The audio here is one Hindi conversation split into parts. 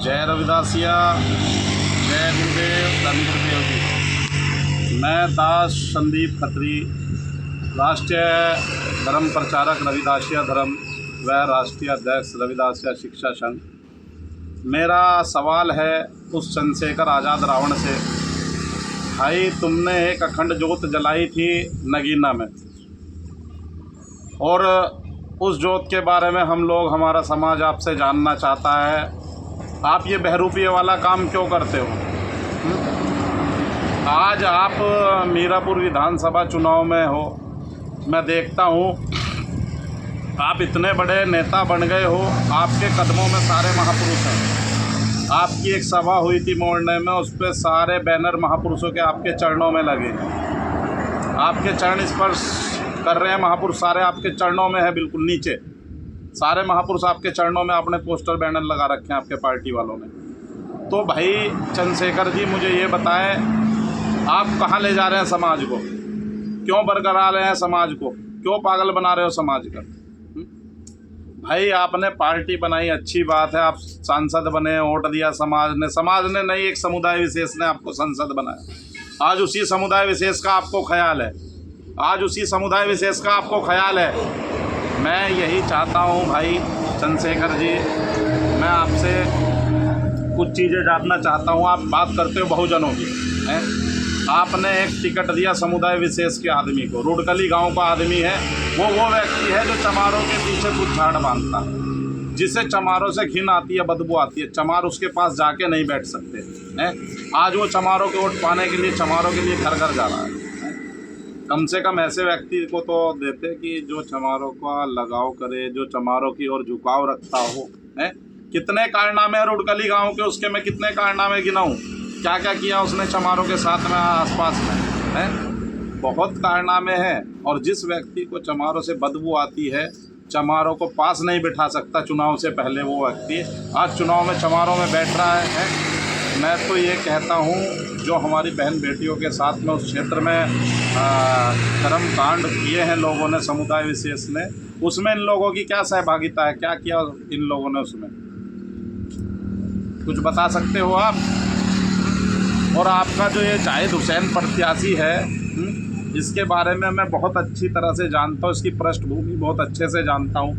जय रविदासिया, जय गुरुदेव, धन गुरुदेव जी। मैं दास संदीप खत्री, राष्ट्रीय धर्म प्रचारक रविदासिया धर्म व राष्ट्रीय अध्यक्ष रविदासिया शिक्षा संघ। मेरा सवाल है उस चंद्रशेखर आज़ाद रावण से। भाई, तुमने एक अखंड ज्योत जलाई थी नगीना में, और उस ज्योत के बारे में हम लोग, हमारा समाज आपसे जानना चाहता है। आप ये बहरूपीय वाला काम क्यों करते हो? आज आप मीरापुर विधानसभा चुनाव में हो, मैं देखता हूँ आप इतने बड़े नेता बन गए हो, आपके कदमों में सारे महापुरुष हैं। आपकी एक सभा हुई थी मोड़ने में, उस पर सारे बैनर महापुरुषों के आपके चरणों में लगे हैं। आपके चरण स्पर्श कर रहे हैं महापुरुष, सारे आपके चरणों में है, बिल्कुल नीचे सारे महापुरुष आपके चरणों में आपने पोस्टर बैनर लगा रखे हैं आपके पार्टी वालों ने। तो भाई चंद्रशेखर जी, मुझे ये बताएं, आप कहाँ ले जा रहे हैं समाज को? क्यों बरकरा रहे हैं समाज को? क्यों पागल बना रहे हो समाज का? भाई, आपने पार्टी बनाई, अच्छी बात है, आप सांसद बने, वोट दिया समाज ने नहीं, एक समुदाय विशेष ने आपको सांसद बनाया। आज उसी समुदाय विशेष का आपको ख्याल है, आज उसी समुदाय विशेष का आपको ख्याल है। मैं यही चाहता हूँ भाई चंद्रशेखर जी, मैं आपसे कुछ चीज़ें जानना चाहता हूँ। आप बात करते हो बहुजनों की, हैं? आपने एक टिकट दिया समुदाय विशेष के आदमी को, रुडकली गांव का आदमी है, वो व्यक्ति है जो चमारों के पीछे कुछ झाड़ बांधता है, जिसे चमारों से घिन आती है, बदबू आती है। चमार उसके पास जाके नहीं बैठ सकते हैं। आज वो चमारों के वोट पाने के लिए चमारों के लिए घर घर जा रहा है। कम से कम ऐसे व्यक्ति को तो देते कि जो चमारों का लगाव करे, जो चमारों की ओर झुकाव रखता हो। हैं? कितने कारनामे हैं रुडकली गांव के, उसके मैं कितने कारनामे गिनाऊं? क्या क्या किया उसने चमारों के साथ में, आसपास में? हैं? बहुत कारनामे हैं। और जिस व्यक्ति को चमारों से बदबू आती है, चमारों को पास नहीं बिठा सकता चुनाव से पहले, वो व्यक्ति आज चुनाव में चमारों में बैठ रहा है। मैं तो ये कहता हूँ, जो हमारी बहन बेटियों के साथ में उस क्षेत्र में कर्म कांड किए हैं लोगों ने, समुदाय विशेष ने, उसमें इन लोगों की क्या सहभागिता है? क्या किया इन लोगों ने उसमें? कुछ बता सकते हो आप? और आपका जो ये जाहिद हुसैन प्रत्याशी है, इसके बारे में मैं बहुत अच्छी तरह से जानता हूँ, इसकी पृष्ठभूमि बहुत अच्छे से जानता हूँ।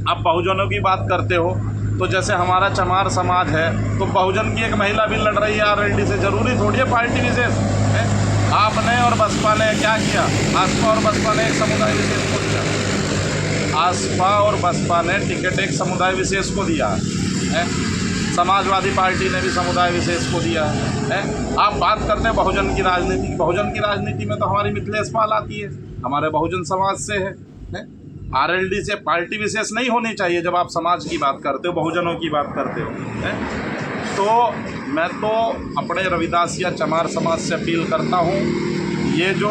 आप बहुजनों की बात करते हो, तो जैसे हमारा चमार समाज है, तो बहुजन की एक महिला भी लड़ रही है आरएलडी से, जरूरी थोड़ी है पार्टी विशेष है। आपने और बसपा ने क्या किया? आसपा और बसपा ने एक समुदाय विशेष को दिया। आसपा और बसपा ने टिकट एक समुदाय विशेष को दिया है। समाजवादी पार्टी ने भी समुदाय विशेष को दिया है। आप बात करते हैं बहुजन की राजनीति। बहुजन की राजनीति में तो हमारी मिथिलेश पाल आती है, हमारे बहुजन समाज से है। आरएलडी से पार्टी विशेष नहीं होनी चाहिए जब आप समाज की बात करते हो, बहुजनों की बात करते हो। तो मैं तो अपने रविदासिया चमार समाज से अपील करता हूँ, ये जो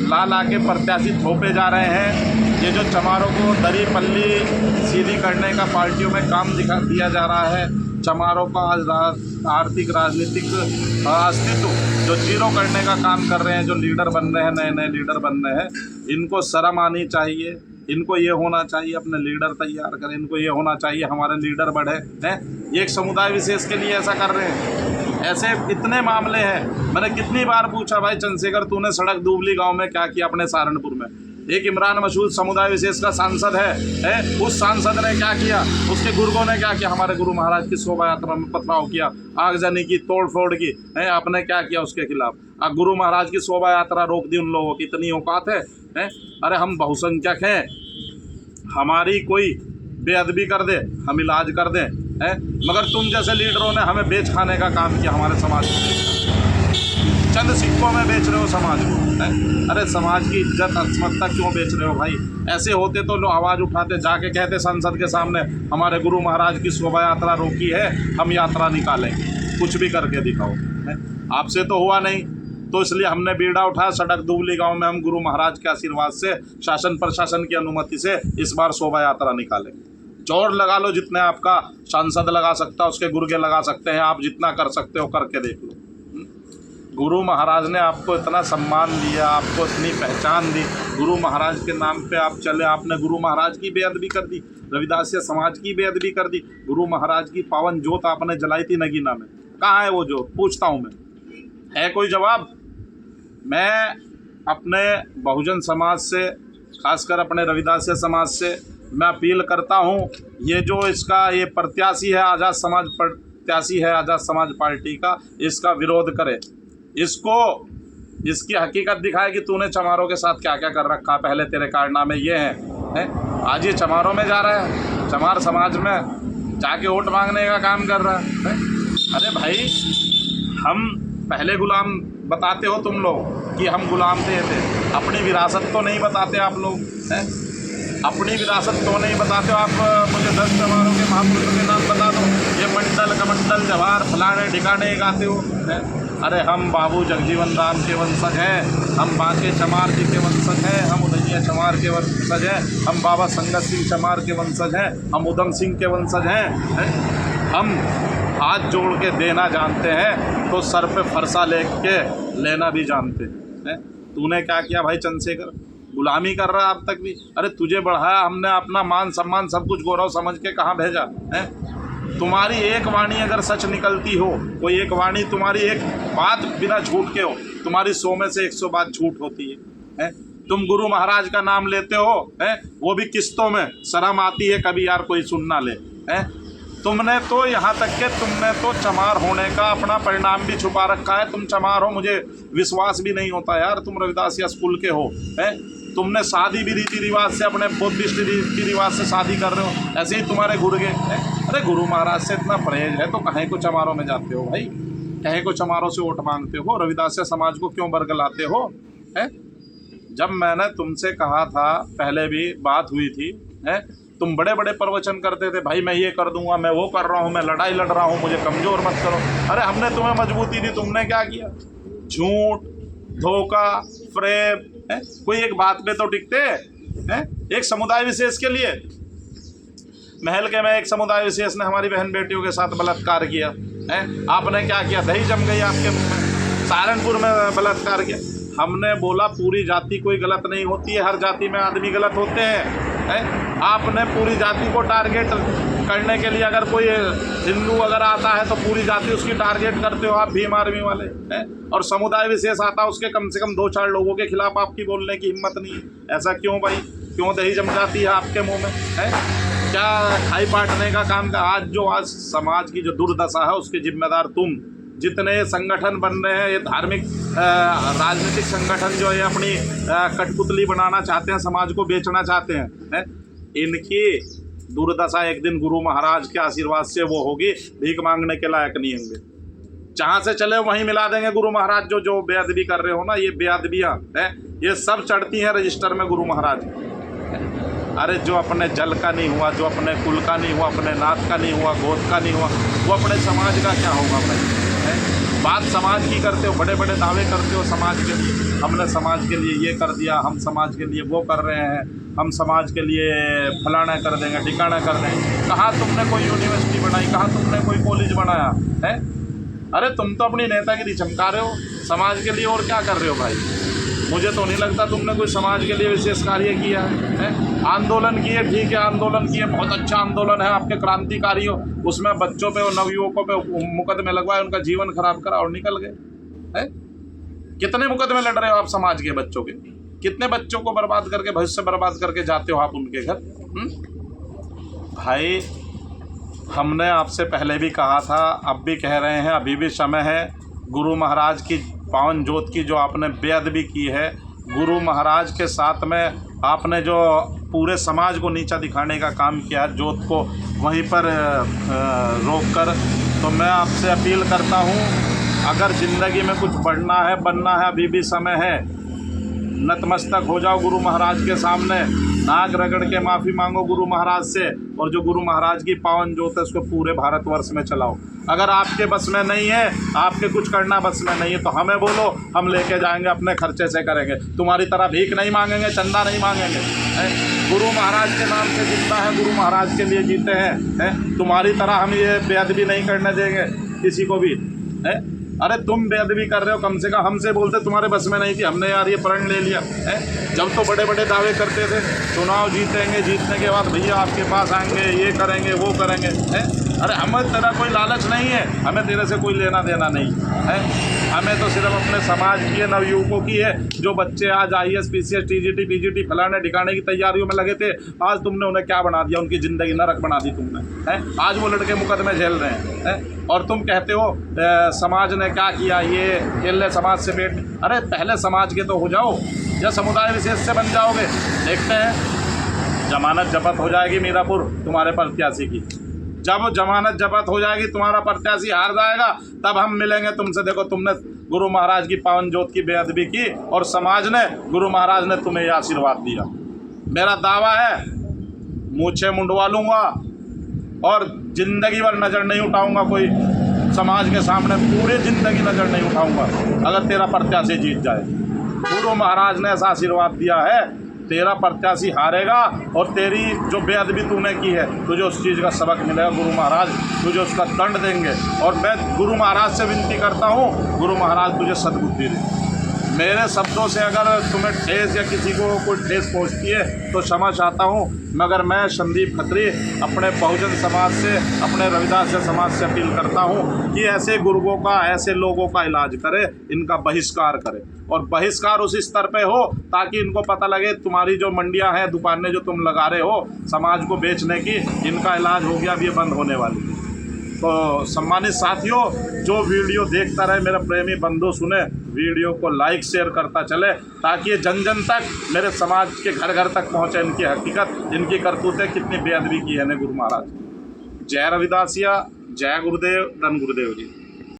ला के प्रत्याशी थोपे जा रहे हैं, ये जो चमारों को दरी पल्ली सीधी करने का पार्टियों में काम दिया जा रहा है, चमारों का आर्थिक राजनीतिक अस्तित्व जो जीरो करने का काम कर रहे हैं, जो लीडर बन रहे हैं, नए नए लीडर बन रहे हैं, इनको शर्म आनी चाहिए। इनको ये होना चाहिए अपने लीडर तैयार करें, इनको ये होना चाहिए हमारे लीडर बढ़े हैं। ये एक समुदाय विशेष के लिए ऐसा कर रहे हैं। ऐसे इतने मामले हैं। मैंने कितनी बार पूछा, भाई चंद्रशेखर, तूने सड़क दुबली गांव में क्या किया अपने सहारनपुर में? एक इमरान मसूद समुदाय विशेष का सांसद है, उस सांसद ने क्या किया? उसके गुर्गों ने क्या किया? हमारे गुरु महाराज की शोभा यात्रा में पथराव किया, आगजनी की, तोड़ फोड़ की है। आपने क्या किया उसके खिलाफ? गुरु महाराज की शोभा यात्रा रोक दी उन लोगों की, इतनी औकात है? अरे हम बहुसंख्यक हैं, हमारी कोई बेअदबी कर दे, हम इलाज कर दें, है? मगर तुम जैसे लीडरों ने हमें बेच खाने का काम किया, हमारे समाज को चंद सिक्कों में बेच रहे हो समाज को, है? अरे समाज की इज्जत अस्मत्ता क्यों बेच रहे हो भाई? ऐसे होते तो लोग आवाज़ उठाते, जाके कहते संसद के सामने, हमारे गुरु महाराज की शोभा यात्रा रोकी है, हम यात्रा निकालेंगे, कुछ भी करके दिखाओ। है? आपसे तो हुआ नहीं, तो इसलिए हमने बीड़ा उठाया, सड़क दुबली गांव में हम गुरु महाराज के आशीर्वाद से, शासन प्रशासन की अनुमति से इस बार शोभा यात्रा निकालेंगे। जोर लगा लो, जितने आपका सांसद लगा सकता है, उसके गुर्गे लगा सकते हैं, आप जितना कर सकते हो करके देख लो। गुरु महाराज ने आपको इतना सम्मान दिया, आपको इतनी पहचान दी, गुरु महाराज के नाम पे आप चले, आपने गुरु महाराज की बेअदबी कर दी, रविदासिया समाज की बेअदबी कर दी, गुरु महाराज की पावन जोत आपने जलाई थी नगीना में। कहाँ है वो जोत? पूछता हूँ मैं, है कोई जवाब? मैं अपने बहुजन समाज से, खासकर अपने रविदासिया समाज से मैं अपील करता हूँ, ये जो इसका ये प्रत्याशी है, आज़ाद समाज प्रत्याशी है आज़ाद समाज पार्टी का, इसका विरोध करे, इसको इसकी हकीकत दिखाए कि तूने चमारों के साथ क्या क्या कर रखा, पहले तेरे कारनामे ये हैं। आज ये चमारों में जा रहा है, चमार समाज में जाके वोट मांगने का काम कर रहा है। अरे भाई, हम पहले गुलाम बताते हो तुम लोग कि हम गुलाम थे, अपनी विरासत तो नहीं बताते आप लोग हैं, अपनी विरासत तो नहीं बताते हो आप। मुझे 10 चमारों के महापुरुषों के नाम बता दो, ये मंडल कमंडल जवाहर फलाने ठिकाने गाते हो हैं। अरे हम बाबू जगजीवन राम के वंशज हैं, हम बांके चमार जी के वंशज हैं, हम उदयिया चमार के वंशज हैं, हम बाबा संगत सिंह चमार के वंशज हैं, हम उधम सिंह के वंशज हैं। हम हाथ जोड़ के देना जानते हैं तो सर पे फरसा लेके लेना भी जानते हैं। तूने क्या किया भाई चंद्रशेखर? गुलामी कर रहा है अब तक भी। अरे तुझे बढ़ाया हमने, अपना मान सम्मान सब कुछ गौरव समझ के कहाँ भेजा है? तुम्हारी एक वाणी अगर सच निकलती हो, कोई एक वाणी तुम्हारी एक बात बिना झूठ के हो, तुम्हारी 100 में से 100 बात झूठ होती है? तुम गुरु महाराज का नाम लेते हो हैं, वो भी किस्तों में, शर्म आती है कभी यार कोई सुन ना ले हैं। तुमने तो यहाँ तक के तुमने तो चमार होने का अपना परिणाम भी छुपा रखा है। तुम चमार हो, मुझे विश्वास भी नहीं होता यार तुम रविदासिया स्कूल के हो हैं। तुमने शादी भी रीति रिवाज से, अपने बुद्धिस्ट रीति रिवाज से शादी कर रहे हो, ऐसे ही तुम्हारे गुर्गे हैं। अरे गुरु महाराज से इतना परहेज है तो कहीं को चमारों में जाते हो भाई, कहीं को चमारों से वोट मांगते हो, रविदासिया समाज को क्यों बरगलाते हो हैं? जब मैंने तुमसे कहा था, पहले भी बात हुई थी हैं, तुम बड़े बड़े प्रवचन करते थे, भाई मैं ये कर दूंगा, मैं वो कर रहा हूँ, मैं लड़ाई लड़ रहा हूँ, मुझे कमज़ोर मत करो। अरे हमने तुम्हें मजबूती दी, तुमने क्या किया? झूठ, धोखा, फ्रेब है? कोई एक बात पे तो टिकते हैं। एक समुदाय विशेष के लिए, महल के में एक समुदाय विशेष ने हमारी बहन बेटियों के साथ बलात्कार किया है, आपने क्या किया? दही जम गई आपके मुंह में। सहारनपुर में बलात्कार किया, हमने बोला पूरी जाति कोई गलत नहीं होती है, हर जाति में आदमी गलत होते हैं। आपने पूरी जाति को टारगेट करने के लिए, अगर कोई हिंदू अगर आता है तो पूरी जाति उसकी टारगेट करते हो आप, भीम आर्मी वाले हैं। और समुदाय विशेष आता है, उसके कम से कम 2-4 लोगों के खिलाफ आपकी बोलने की हिम्मत नहीं है। ऐसा क्यों भाई? क्यों दही जम जाती है आपके मुंह में है? क्या खाई पाटने का काम का? आज समाज की जो दुर्दशा है उसके जिम्मेदार तुम। जितने संगठन बन रहे हैं, ये धार्मिक राजनीतिक संगठन जो है अपनी कठपुतली बनाना चाहते हैं, समाज को बेचना चाहते हैं, इनकी दुर्दशा एक दिन गुरु महाराज के आशीर्वाद से वो होगी, भीख मांगने के लायक नहीं होंगे। जहाँ से चले वहीं मिला देंगे गुरु महाराज। जो बेअदबी कर रहे हो ना, ये बेअदबियाँ हैं, ये सब चढ़ती हैं रजिस्टर में गुरु महाराज। अरे जो अपने जल का नहीं हुआ, जो अपने कुल का नहीं हुआ, अपने नाथ का नहीं हुआ, गोद का नहीं हुआ, वो अपने समाज का क्या होगा भाई? बात समाज की करते हो, बड़े बड़े दावे करते हो समाज के लिए, हमने समाज के लिए ये कर दिया, हम समाज के लिए वो कर रहे हैं, हम समाज के लिए फलाना कर देंगे, ठिकाना कर देंगे। कहाँ तुमने कोई यूनिवर्सिटी बनाई, कहाँ तुमने कोई कॉलेज बनाया है? अरे तुम तो अपनी नेतागिरी चमका रहे हो समाज के लिए, और क्या कर रहे हो भाई? मुझे तो नहीं लगता तुमने कोई समाज के लिए विशेष कार्य किया है। आंदोलन किए, ठीक है, आंदोलन किए, बहुत अच्छा आंदोलन है आपके क्रांतिकारी हो, उसमें बच्चों पे और नवयुवकों पे मुकदमे लगवाए, उनका जीवन खराब करा और निकल गए हैं। कितने मुकदमे लड़ रहे हो आप समाज के बच्चों के? कितने बच्चों को बर्बाद करके, भविष्य बर्बाद करके जाते हो आप उनके घर? भाई हमने आपसे पहले भी कहा था, अब भी कह रहे हैं, अभी भी समय है। गुरु महाराज की पावन जोत की जो आपने बेअदबी की है, गुरु महाराज के साथ में आपने जो पूरे समाज को नीचा दिखाने का काम किया, जोत को वहीं पर रोक कर, तो मैं आपसे अपील करता हूं, अगर ज़िंदगी में कुछ बढ़ना है, बनना है, अभी भी समय है। नतमस्तक हो जाओ गुरु महाराज के सामने, नाक रगड़ के माफ़ी मांगो गुरु महाराज से, और जो गुरु महाराज की पावन जोत है उसको पूरे भारतवर्ष में चलाओ। अगर आपके बस में नहीं है, आपके कुछ करना बस में नहीं है, तो हमें बोलो, हम लेके जाएंगे, अपने खर्चे से करेंगे। तुम्हारी तरह भीख नहीं मांगेंगे, चंदा नहीं मांगेंगे। गुरु महाराज के नाम से जिंदा है, गुरु महाराज के लिए जीते हैं। तुम्हारी तरह हम ये बेअदबी नहीं करने देंगे किसी को भी। अरे तुम बेअदबी कर रहे हो, कम से कम हमसे बोलते, तुम्हारे बस में नहीं थी, हमने यार ये प्रण ले लिया है। जब तो बड़े बड़े दावे करते थे, चुनाव जीतेंगे, जीतने के बाद भैया आपके पास आएंगे, ये करेंगे वो करेंगे है। अरे हमें तेरा कोई लालच नहीं है, हमें तेरे से कोई लेना देना नहीं है। हमें तो सिर्फ अपने समाज की है, नवयुवकों की है, जो बच्चे आज IAS PCS TGT PGT फलाने ठिकाने की तैयारियों में लगे थे, आज तुमने उन्हें क्या बना दिया, उनकी ज़िंदगी नरक बना दी तुमने है। आज वो लड़के मुकदमे झेल रहे हैं और तुम कहते हो समाज ने क्या किया, ये खेल समाज से पेट। अरे पहले समाज के तो हो जाओ या समुदाय विशेष से बन जाओगे। देखते हैं जमानत जब्त हो जाएगी मीरापुर तुम्हारे प्रत्याशी की, जब जमानत जब्त हो जाएगी, तुम्हारा प्रत्याशी हार जाएगा, तब हम मिलेंगे तुमसे। देखो तुमने गुरु महाराज की पावन ज्योत की बेअदबी की और समाज ने, गुरु महाराज ने तुम्हें यह आशीर्वाद दिया। मेरा दावा है मूछें मुंडवा लूँगा और ज़िंदगी भर नज़र नहीं उठाऊँगा कोई समाज के सामने, पूरी ज़िंदगी नज़र नहीं उठाऊँगा अगर तेरा प्रत्याशी जीत जाए। गुरु महाराज ने ऐसा आशीर्वाद दिया है, तेरा प्रत्याशी हारेगा और तेरी जो बेअदबी तूने की है, तुझे उस चीज़ का सबक मिलेगा। गुरु महाराज तुझे उसका दंड देंगे और मैं गुरु महाराज से विनती करता हूँ, गुरु महाराज तुझे सद्बुद्धि दे। मेरे शब्दों से अगर तुम्हें ठेस या किसी को कोई ठेस पहुँचती है तो क्षमा चाहता हूँ, मगर मैं संदीप खत्री अपने बहुजन समाज से, अपने रविदास समाज से अपील करता हूँ कि ऐसे गुर्गों का, ऐसे लोगों का इलाज करे, इनका बहिष्कार करे और बहिष्कार उस स्तर पे हो ताकि इनको पता लगे तुम्हारी जो मंडियां हैं, दुकानें जो तुम लगा रहे हो समाज को बेचने की, इनका इलाज हो गया, अब ये बंद होने वाली है। तो सम्मानित साथियों, जो वीडियो देखता रहे मेरा प्रेमी बंधु सुने, वीडियो को लाइक शेयर करता चले ताकि ये जन जन तक, मेरे समाज के घर घर तक पहुँचे इनकी हकीकत, इनकी करतूतें कितनी बेअदबी की है ने गुरु महाराज। जय रविदासिया, जय गुरुदेव, धन गुरुदेव जी।